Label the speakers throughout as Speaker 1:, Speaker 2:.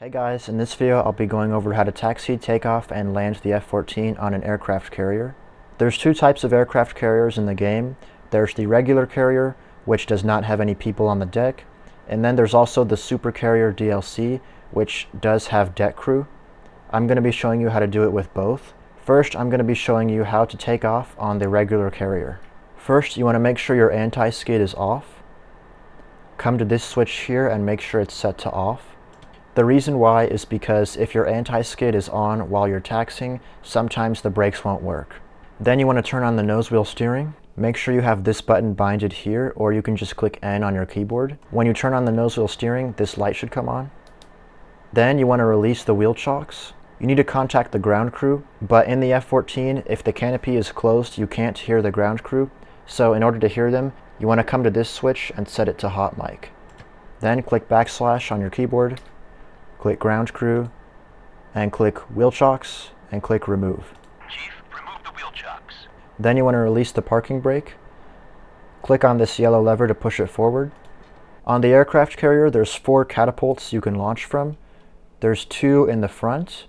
Speaker 1: Hey guys, in this video I'll be going over how to taxi, take off, and land the F-14 on an aircraft carrier. There's two types of aircraft carriers in the game. There's the regular carrier, which does not have any people on the deck, and then there's also the super carrier DLC, which does have deck crew. I'm going to be showing you how to do it with both. First, I'm going to be showing you how to take off on the regular carrier. First, you want to make sure your anti-skid is off. Come to this switch here and make sure it's set to off. The reason why is because if your anti-skid is on while you're taxiing, sometimes the brakes won't work. Then you want to turn on the nose wheel steering. Make sure you have this button binded here, or you can just click N on your keyboard. When you turn on the nose wheel steering, this light should come on. Then you want to release the wheel chocks. You need to contact the ground crew, but in the F-14, if the canopy is closed, you can't hear the ground crew. So in order to hear them, you want to come to this switch and set it to hot mic. Then click backslash on your keyboard, click ground crew, and click wheel chocks, and click remove.
Speaker 2: Chief, remove the wheel chocks.
Speaker 1: Then you want to release the parking brake. Click on this yellow lever to push it forward. On the aircraft carrier, there's 4 catapults you can launch from. There's 2 in the front,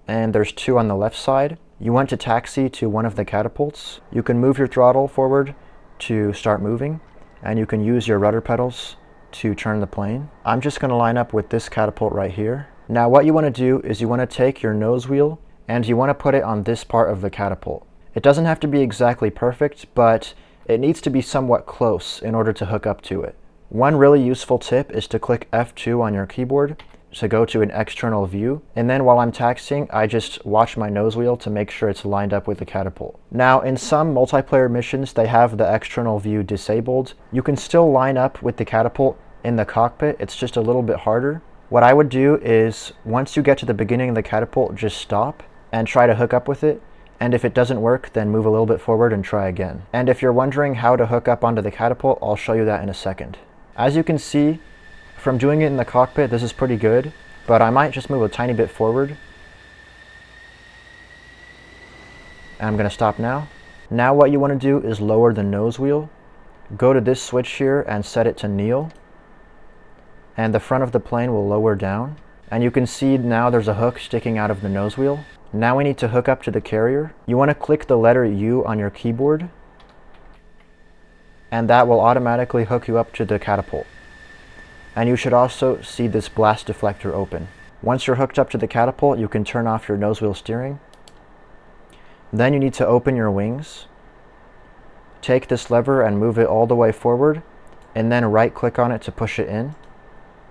Speaker 1: and there's 2 on the left side. You want to taxi to one of the catapults. You can move your throttle forward to start moving, and you can use your rudder pedals to turn the plane. I'm just going to line up with this catapult right here. Now what you want to do is you want to take your nose wheel and you want to put it on this part of the catapult. It doesn't have to be exactly perfect, but it needs to be somewhat close in order to hook up to it. One really useful tip is to click F2 on your keyboard to go to an external view, and then while I'm taxiing, I just watch my nose wheel to make sure it's lined up with the catapult. Now in some multiplayer missions they have the external view disabled. You can still line up with the catapult in the cockpit, it's just a little bit harder. What I would do is once you get to the beginning of the catapult, just stop and try to hook up with it, and if it doesn't work, then move a little bit forward and try again. And if you're wondering how to hook up onto the catapult, I'll show you that in a second. As you can see, from doing it in the cockpit, this is pretty good, but I might just move a tiny bit forward. And I'm going to stop now. Now what you want to do is lower the nose wheel. Go to this switch here and set it to kneel. And the front of the plane will lower down. And you can see now there's a hook sticking out of the nose wheel. Now we need to hook up to the carrier. You want to click the letter U on your keyboard, and that will automatically hook you up to the catapult. And you should also see this blast deflector open. Once you're hooked up to the catapult, you can turn off your nose wheel steering. Then you need to open your wings. Take this lever and move it all the way forward, and then right click on it to push it in,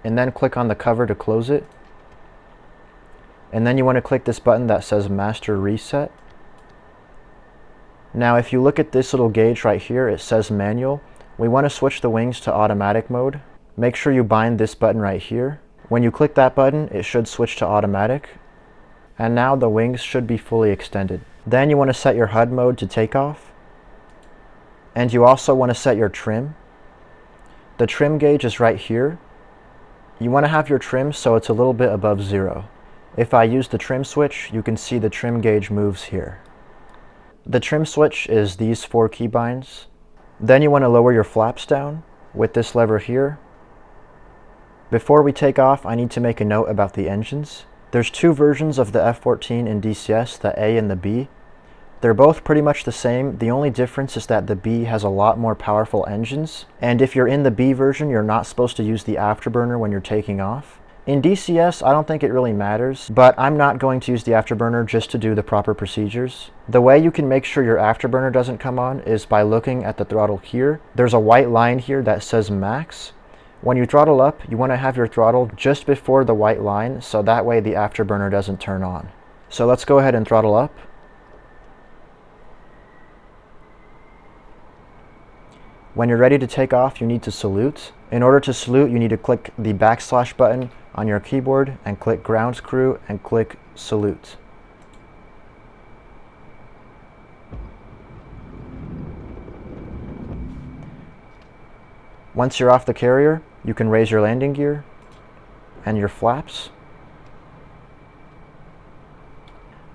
Speaker 1: and then click on the cover to close it. And then you want to click this button that says Master Reset. Now if you look at this little gauge right here, it says manual. We want to switch the wings to automatic mode. Make sure you bind this button right here. When you click that button, it should switch to automatic. And now the wings should be fully extended. Then you want to set your HUD mode to takeoff. And you also want to set your trim. The trim gauge is right here. You want to have your trim so it's a little bit above 0. If I use the trim switch, you can see the trim gauge moves here. The trim switch is these 4 keybinds. Then you want to lower your flaps down with this lever here. Before we take off, I need to make a note about the engines. There's 2 versions of the F-14 in DCS, the A and the B. They're both pretty much the same. The only difference is that the B has a lot more powerful engines. And if you're in the B version, you're not supposed to use the afterburner when you're taking off. In DCS, I don't think it really matters, but I'm not going to use the afterburner just to do the proper procedures. The way you can make sure your afterburner doesn't come on is by looking at the throttle here. There's a white line here that says max. When you throttle up, you want to have your throttle just before the white line, so that way the afterburner doesn't turn on. So let's go ahead and throttle up. When you're ready to take off, you need to salute. In order to salute, you need to click the backslash button on your keyboard and click ground crew and click salute. Once you're off the carrier, you can raise your landing gear and your flaps.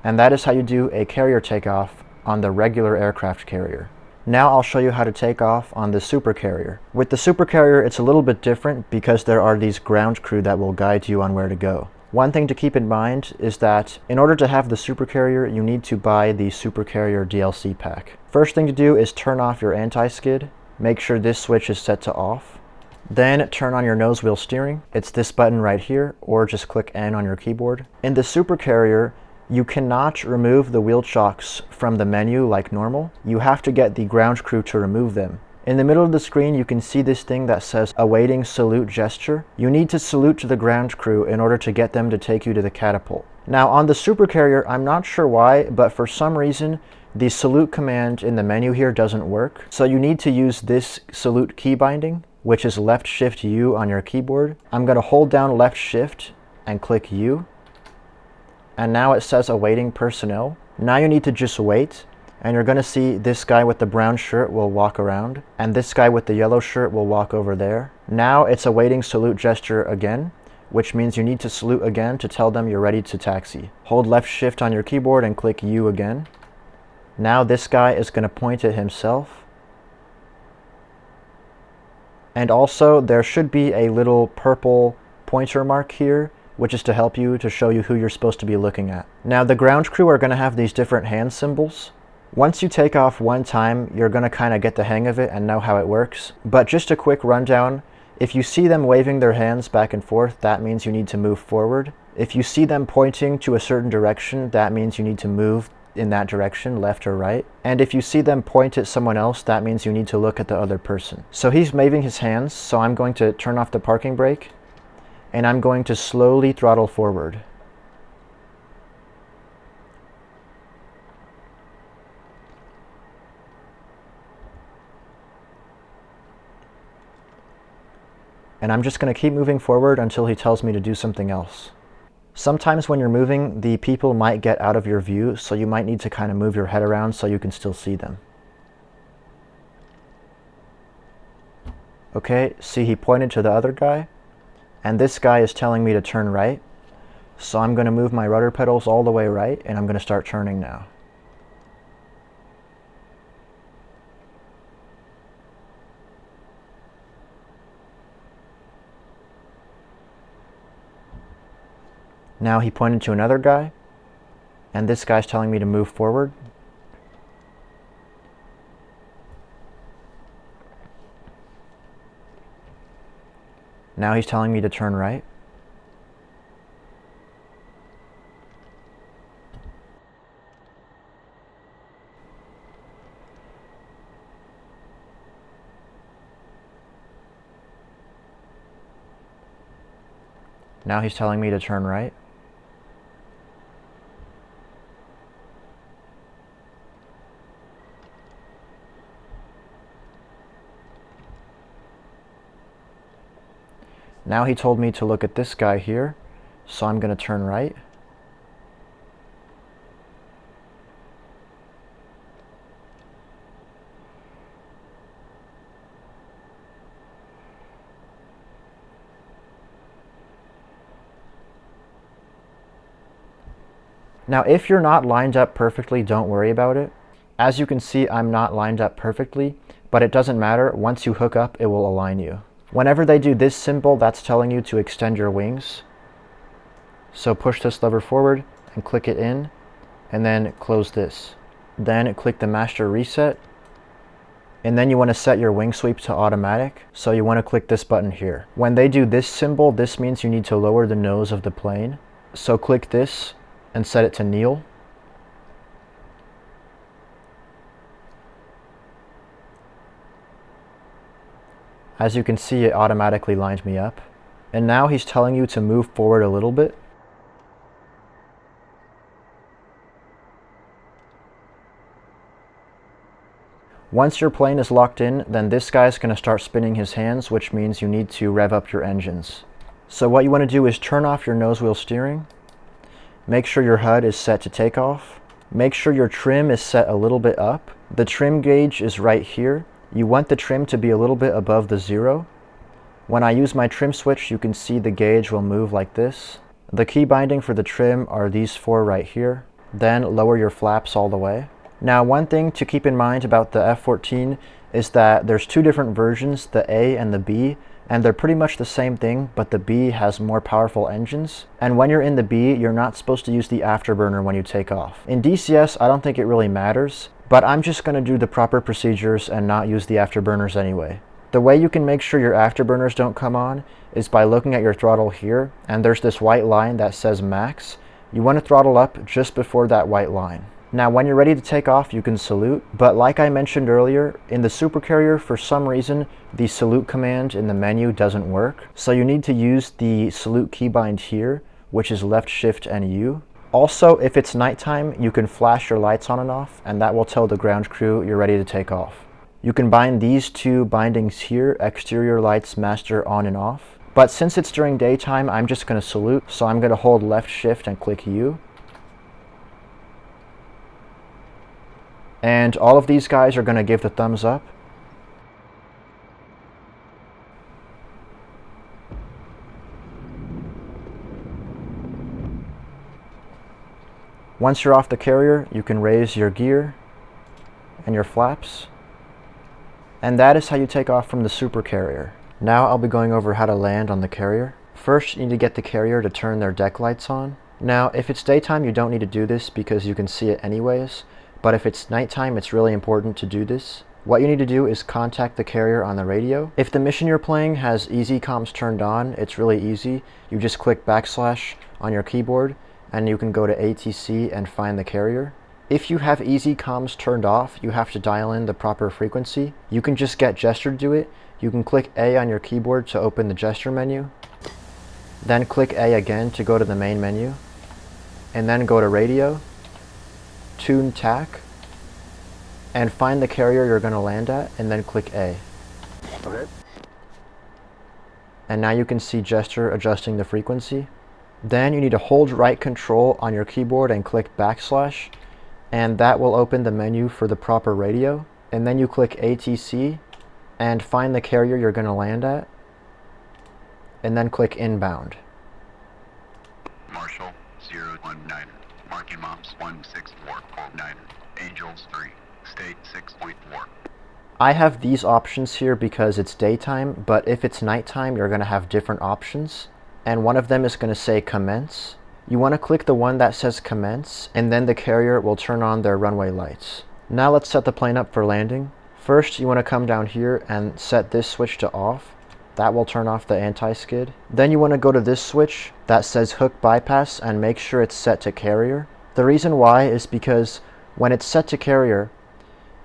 Speaker 1: And that is how you do a carrier takeoff on the regular aircraft carrier. Now I'll show you how to take off on the supercarrier. With the supercarrier, it's a little bit different because there are these ground crew that will guide you on where to go. One thing to keep in mind is that in order to have the supercarrier, you need to buy the supercarrier DLC pack. First thing to do is turn off your anti-skid. Make sure this switch is set to off. Then turn on your nose wheel steering. It's this button right here, or just click N on your keyboard. In the supercarrier, you cannot remove the wheel chocks from the menu like normal. You have to get the ground crew to remove them. In the middle of the screen, you can see this thing that says awaiting salute gesture. You need to salute to the ground crew in order to get them to take you to the catapult. Now on the supercarrier, I'm not sure why, but for some reason, the salute command in the menu here doesn't work. So you need to use this salute key binding, which is left shift U on your keyboard. I'm going to hold down left shift and click U. And now it says awaiting personnel. Now you need to just wait. And you're going to see this guy with the brown shirt will walk around, and this guy with the yellow shirt will walk over there. Now it's awaiting salute gesture again, which means you need to salute again to tell them you're ready to taxi. Hold left shift on your keyboard and click U again. Now this guy is going to point at himself. And also there should be a little purple pointer mark here, which is to help you to show you who you're supposed to be looking at. Now the ground crew are going to have these different hand symbols. Once you take off one time, you're going to kind of get the hang of it and know how it works. But just a quick rundown, if you see them waving their hands back and forth, that means you need to move forward. If you see them pointing to a certain direction, that means you need to move in that direction, left or right. And if you see them point at someone else, that means you need to look at the other person. So he's waving his hands, so I'm going to turn off the parking brake, and I'm going to slowly throttle forward. And I'm just going to keep moving forward until he tells me to do something else. Sometimes when you're moving, the people might get out of your view, so you might need to kind of move your head around so you can still see them. Okay, see, he pointed to the other guy, and this guy is telling me to turn right. So I'm going to move my rudder pedals all the way right, and I'm going to start turning now. Now he pointed to another guy, and this guy's telling me to move forward. Now he's telling me to turn right. Now he's telling me to turn right. Now he told me to look at this guy here, so I'm going to turn right. Now if you're not lined up perfectly, don't worry about it. As you can see, I'm not lined up perfectly, but it doesn't matter. Once you hook up, it will align you. Whenever they do this symbol, that's telling you to extend your wings. So push this lever forward and click it in, and then close this. Then click the master reset, and then you want to set your wing sweep to automatic, so you want to click this button here. When they do this symbol, this means you need to lower the nose of the plane. So click this and set it to kneel. As you can see, it automatically lined me up. And now he's telling you to move forward a little bit. Once your plane is locked in, then this guy's going to start spinning his hands, which means you need to rev up your engines. So what you want to do is turn off your nose wheel steering. Make sure your HUD is set to takeoff. Make sure your trim is set a little bit up. The trim gauge is right here. You want the trim to be a little bit above the 0. When I use my trim switch, you can see the gauge will move like this. The key binding for the trim are these 4 right here. Then lower your flaps all the way. Now one thing to keep in mind about the F-14 is that there's 2 different versions, the A and the B. and they're pretty much the same thing, but the B has more powerful engines. And when you're in the B, you're not supposed to use the afterburner when you take off. In DCS, I don't think it really matters, but I'm just going to do the proper procedures and not use the afterburners anyway. The way you can make sure your afterburners don't come on is by looking at your throttle here, and there's this white line that says max. You want to throttle up just before that white line. Now when you're ready to take off, you can salute, but like I mentioned earlier, in the supercarrier, for some reason, the salute command in the menu doesn't work. So you need to use the salute keybind here, which is left shift and U. Also, if it's nighttime, you can flash your lights on and off, and that will tell the ground crew you're ready to take off. You can bind these two bindings here, exterior lights master on and off. But since it's during daytime, I'm just going to salute, so I'm going to hold left shift and click U. And all of these guys are going to give the thumbs up. Once you're off the carrier, you can raise your gear and your flaps. And that is how you take off from the supercarrier. Now I'll be going over how to land on the carrier. First, you need to get the carrier to turn their deck lights on. Now, if it's daytime, you don't need to do this because you can see it anyways. But if it's nighttime, it's really important to do this. What you need to do is contact the carrier on the radio. If the mission you're playing has easy comms turned on, it's really easy. You just click backslash on your keyboard and you can go to ATC and find the carrier. If you have easy comms turned off, you have to dial in the proper frequency. You can just get gesture to do it. You can click A on your keyboard to open the gesture menu. Then click A again to go to the main menu. And then go to radio, tune TAC, and find the carrier you're going to land at, and then click A.
Speaker 2: Okay.
Speaker 1: And now you can see gesture adjusting the frequency. Then you need to hold right control on your keyboard and click backslash, and that will open the menu for the proper radio. And then you click ATC and find the carrier you're going to land at, and then click inbound.
Speaker 2: Marshall 019. Marking Moms 16449. Angels 3. State 6.4.
Speaker 1: I have these options here because it's daytime, but if it's nighttime, you're going to have different options. And one of them is going to say commence. You want to click the one that says commence, and then the carrier will turn on their runway lights. Now let's set the plane up for landing. First, you want to come down here and set this switch to off. That will turn off the anti-skid. Then you want to go to this switch that says hook bypass and make sure it's set to carrier. The reason why is because when it's set to carrier,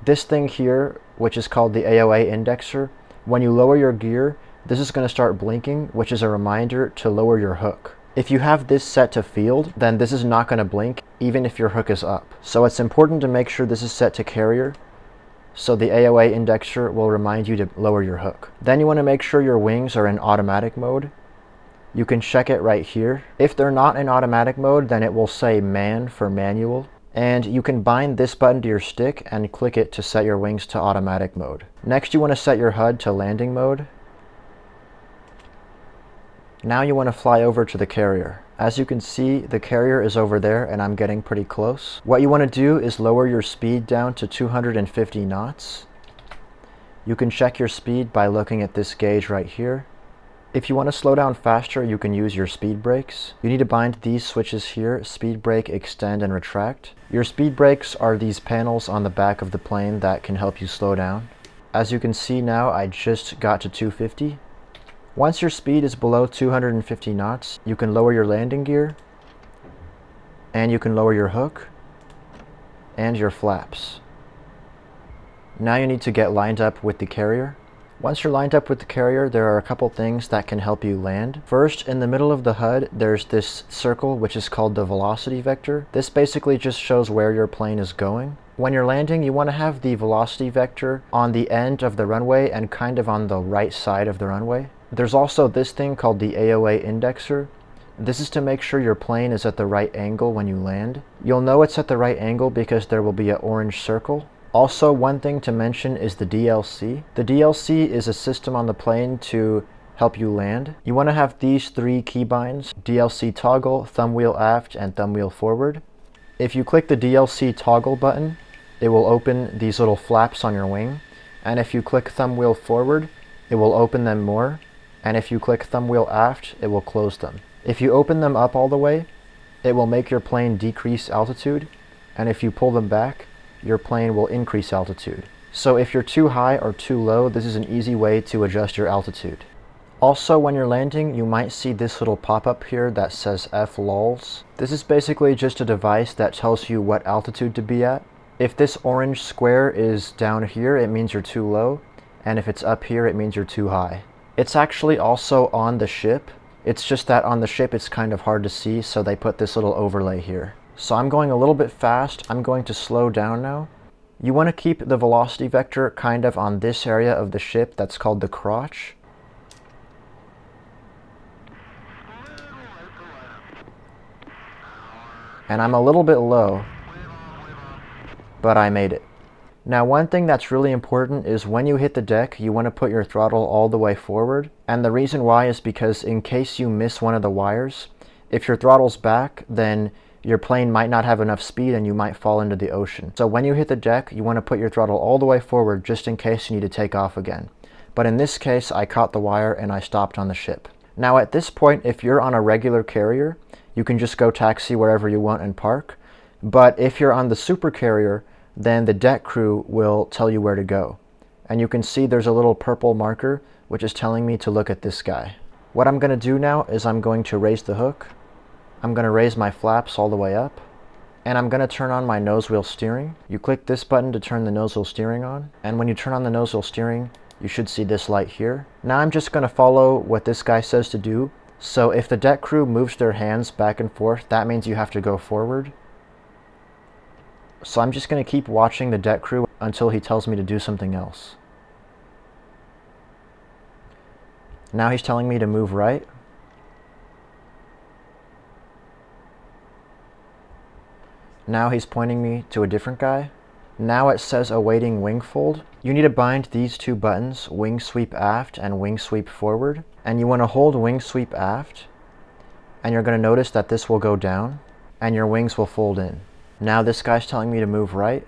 Speaker 1: this thing here, which is called the AOA indexer, when you lower your gear, this is going to start blinking, which is a reminder to lower your hook. If you have this set to field, then this is not going to blink even if your hook is up. So it's important to make sure this is set to carrier, so the AOA indexer will remind you to lower your hook. Then you want to make sure your wings are in automatic mode. You can check it right here. If they're not in automatic mode, then it will say man for manual. And you can bind this button to your stick and click it to set your wings to automatic mode. Next, you want to set your HUD to landing mode. Now you want to fly over to the carrier. As you can see, the carrier is over there and I'm getting pretty close. What you want to do is lower your speed down to 250 knots. You can check your speed by looking at this gauge right here. If you want to slow down faster, you can use your speed brakes. You need to bind these switches here, speed brake, extend, and retract. Your speed brakes are these panels on the back of the plane that can help you slow down. As you can see now, I just got to 250. Once your speed is below 250 knots, you can lower your landing gear, and you can lower your hook, and your flaps. Now you need to get lined up with the carrier. Once you're lined up with the carrier, there are a couple things that can help you land. First, in the middle of the HUD, there's this circle which is called the velocity vector. This basically just shows where your plane is going. When you're landing, you want to have the velocity vector on the end of the runway and kind of on the right side of the runway. There's also this thing called the AOA indexer. This is to make sure your plane is at the right angle when you land. You'll know it's at the right angle because there will be an orange circle. Also, one thing to mention is the DLC. The DLC is a system on the plane to help you land. You want to have these three keybinds: DLC toggle, thumb wheel aft, and thumb wheel forward. If you click the DLC toggle button, it will open these little flaps on your wing. And if you click thumb wheel forward, it will open them more. and if you click thumb wheel aft, it will close them. If you open them up all the way, it will make your plane decrease altitude, and if you pull them back, your plane will increase altitude. So if you're too high or too low, this is an easy way to adjust your altitude. Also, when you're landing, you might see this little pop-up here that says FLOLs. This is basically just a device that tells you what altitude to be at. If this orange square is down here, it means you're too low, and if it's up here, it means you're too high. It's actually also on the ship. It's just that on the ship it's kind of hard to see, so they put this little overlay here. So I'm going a little bit fast. I'm going to slow down now. You want to keep the velocity vector kind of on this area of the ship that's called the crotch. And I'm a little bit low, but I made it. Now, one thing that's really important is when you hit the deck, you want to put your throttle all the way forward. And the reason why is because in case you miss one of the wires, if your throttle's back, then your plane might not have enough speed and you might fall into the ocean. So when you hit the deck, you want to put your throttle all the way forward just in case you need to take off again. But in this case, I caught the wire and I stopped on the ship. Now at this point, if you're on a regular carrier, you can just go taxi wherever you want and park. But if you're on the super carrier, then the deck crew will tell you where to go. And you can see there's a little purple marker, which is telling me to look at this guy. What I'm going to do now is I'm going to raise the hook. I'm going to raise my flaps all the way up. And I'm going to turn on my nose wheel steering. You click this button to turn the nose wheel steering on. And when you turn on the nose wheel steering, you should see this light here. Now I'm just going to follow what this guy says to do. So if the deck crew moves their hands back and forth, that means you have to go forward. So I'm just going to keep watching the deck crew until he tells me to do something else. Now he's telling me to move right. Now he's pointing me to a different guy. Now it says awaiting wing fold. You need to bind these two buttons, wing sweep aft and wing sweep forward. And you want to hold wing sweep aft, and you're going to notice that this will go down and your wings will fold in. Now this guy's telling me to move right.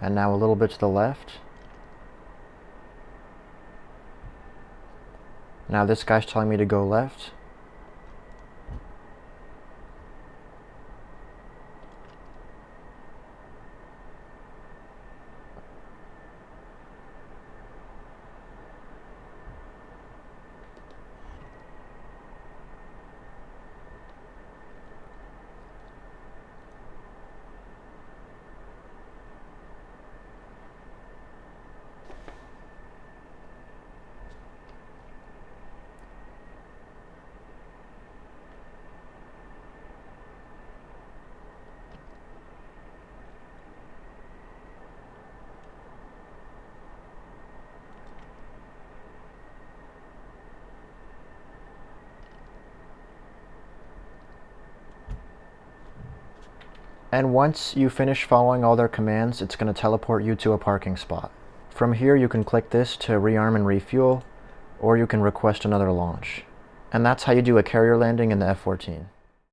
Speaker 1: And now a little bit to the left. Now this guy's telling me to go left. And once you finish following all their commands, it's going to teleport you to a parking spot. From here you can click this to rearm and refuel, or you can request another launch. And that's how you do a carrier landing in the F-14.